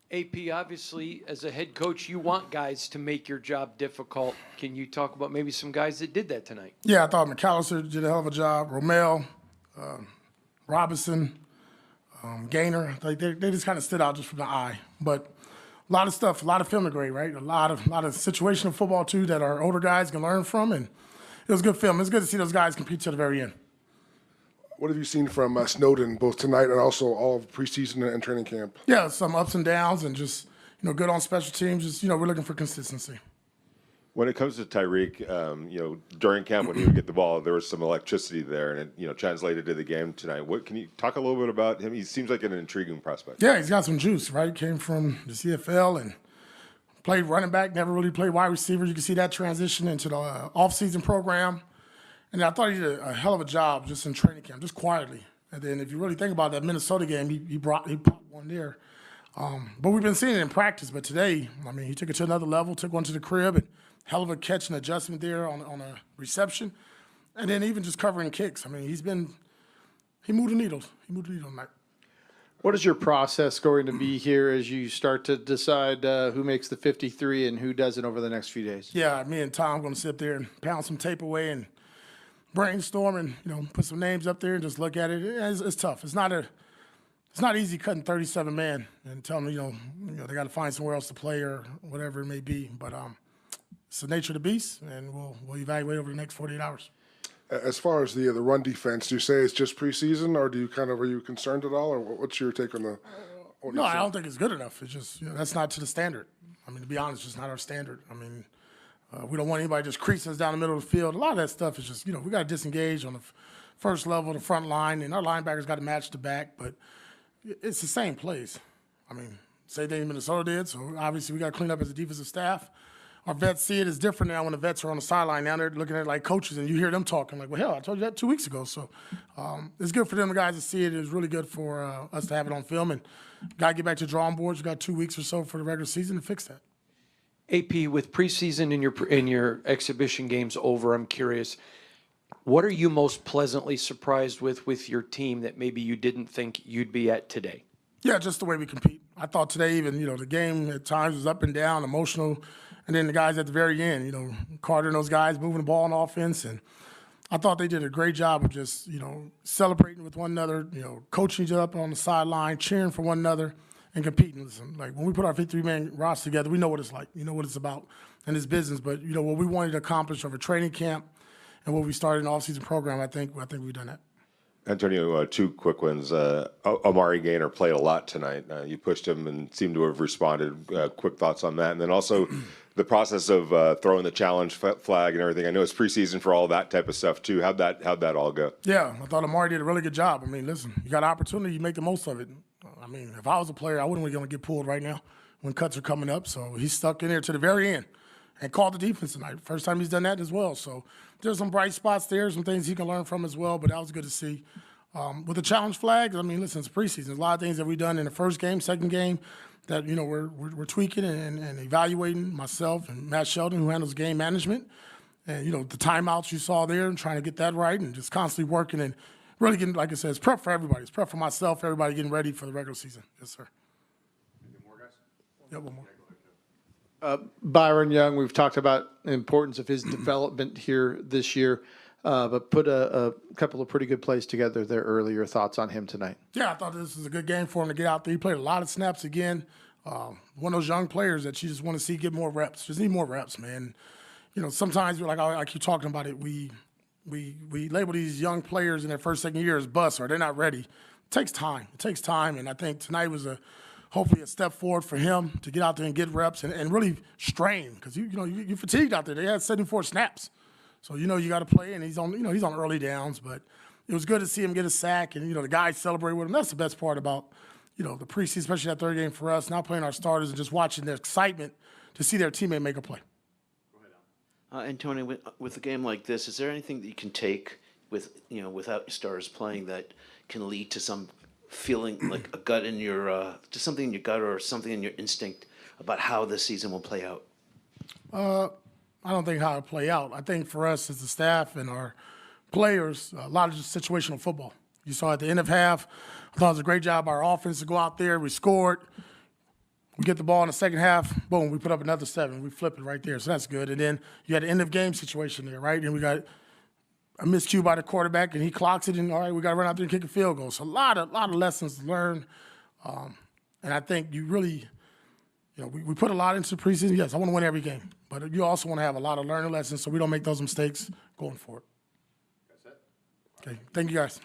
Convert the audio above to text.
AP, obviously, as a head coach, you want guys to make your job difficult. Can you talk about maybe some guys that did that tonight? Yeah, I thought McAllister did a hell of a job. Romel, Robinson, Gaynor, they just kind of stood out just from the eye. But a lot of stuff, a lot of film to grade, right? A lot of situational football too that our older guys can learn from, and it was good film. It's good to see those guys compete to the very end. What have you seen from Snowden both tonight and also all of preseason and training camp? Yeah, some ups and downs, and just good on special teams. Just we're looking for consistency. When it comes to Tyreek, during camp when he would get the ball, there was some electricity there, and it translated to the game tonight. What can you talk a little bit about him? He seems like an intriguing prospect. Yeah, he's got some juice, right? Came from the CFL and played running back, never really played wide receiver. You can see that transition into the off-season program. And I thought he did a hell of a job just in training camp, just quietly. And then if you really think about that Minnesota game, he popped one there. But we've been seeing it in practice. But today, he took it to another level, took one to the crib, and hell of a catch and adjustment there on a reception. And then even just covering kicks. He moved the needles. He moved the needle tonight. What is your process going to be here as you start to decide who makes the 53 and who doesn't over the next few days? Yeah, me and Tom are going to sit there and pound some tape away and brainstorm and put some names up there and just look at it. It's tough. It's not easy cutting 37 man and telling them they got to find somewhere else to play or whatever it may be. But it's the nature of the beast, and we'll evaluate over the next 48 hours. As far as the run defense, do you say it's just preseason, or are you concerned at all, or what's your take on the? No, I don't think it's good enough. It's just that's not to the standard. To be honest, it's just not our standard. We don't want anybody just creasing us down the middle of the field. A lot of that stuff is just we got to disengage on the first level, the front line, and our linebackers got to match the back. But it's the same plays. Same thing Minnesota did. So obviously we got to clean up as a defensive staff. Our vets see it as different now when the vets are on the sideline. Now they're looking at it like coaches, and you hear them talking like, well, hell, I told you that 2 weeks ago. So it's good for them guys to see it. It's really good for us to have it on film. And got to get back to drawing boards. We got 2 weeks or so for the regular season to fix that. AP, with preseason in your exhibition games over, I'm curious, what are you most pleasantly surprised with your team that maybe you didn't think you'd be at today? Yeah, just the way we compete. I thought today even, the game at times was up and down, emotional. And then the guys at the very end, Carter and those guys moving the ball on offense. And I thought they did a great job of just, celebrating with one another, coaching each other up on the sideline, cheering for one another, and competing. Listen, like when we put our 53-man roster together, we know what it's like. We know what it's about in this business. But, what we wanted to accomplish over training camp and what we started in the off-season program, I think we've done that. Antonio, 2 quick ones. Amari Gaynor played a lot tonight. You pushed him and seemed to have responded. Quick thoughts on that. And then also the process of throwing the challenge flag and everything. I know it's preseason for all that type of stuff too. How'd that all go? Yeah, I thought Amari did a really good job. Listen, you got an opportunity, you make the most of it. If I was a player, I wouldn't want to get pulled right now when cuts are coming up. So he stuck in there to the very end and called the defense tonight. First time he's done that as well. So there's some bright spots there, some things he can learn from as well, but that was good to see. With the challenge flags, listen, it's preseason. There's a lot of things that we've done in the first game, second game that, we're tweaking and evaluating, myself and Matt Sheldon, who handles game management. And, the timeouts you saw there and trying to get that right and just constantly working and really getting, like I said, it's prep for everybody. It's prep for myself, everybody getting ready for the regular season. Yes, sir. Any more guys? Yeah, one more. Byron Young, we've talked about the importance of his development here this year, but put a couple of pretty good plays together there earlier. Thoughts on him tonight? Yeah, I thought this was a good game for him to get out there. He played a lot of snaps again. One of those young players that you just want to see get more reps. Just need more reps, man. Sometimes, like I keep talking about it, we label these young players in their first, second year as busts or they're not ready. It takes time. And I think tonight was hopefully a step forward for him to get out there and get reps and really strain because you fatigued out there. They had 74 snaps, so you got to play. And he's on early downs, but it was good to see him get a sack and the guys celebrate with him. That's the best part about the preseason, especially that third game for us. Now playing our starters and just watching their excitement to see their teammate make a play. Antonio, with a game like this, is there anything that you can take without your stars playing that can lead to some feeling like a gut in your just something in your gut or something in your instinct about how this season will play out? I don't think how it'll play out. I think for us as the staff and our players, a lot of just situational football. You saw at the end of half, I thought it was a great job by our offense to go out there. We scored. We get the ball in the second half, boom, we put up another 7. We flip it right there, so that's good. And then you had an end-of-game situation there, right? And we got a miscue by the quarterback, and he clocks it, and all right, we got to run out there and kick a field goal. So a lot of lessons to learn. And I think you really, we put a lot into the preseason. Yes, I want to win every game. But you also want to have a lot of learning lessons so we don't make those mistakes going forward. That's it. Okay, thank you guys.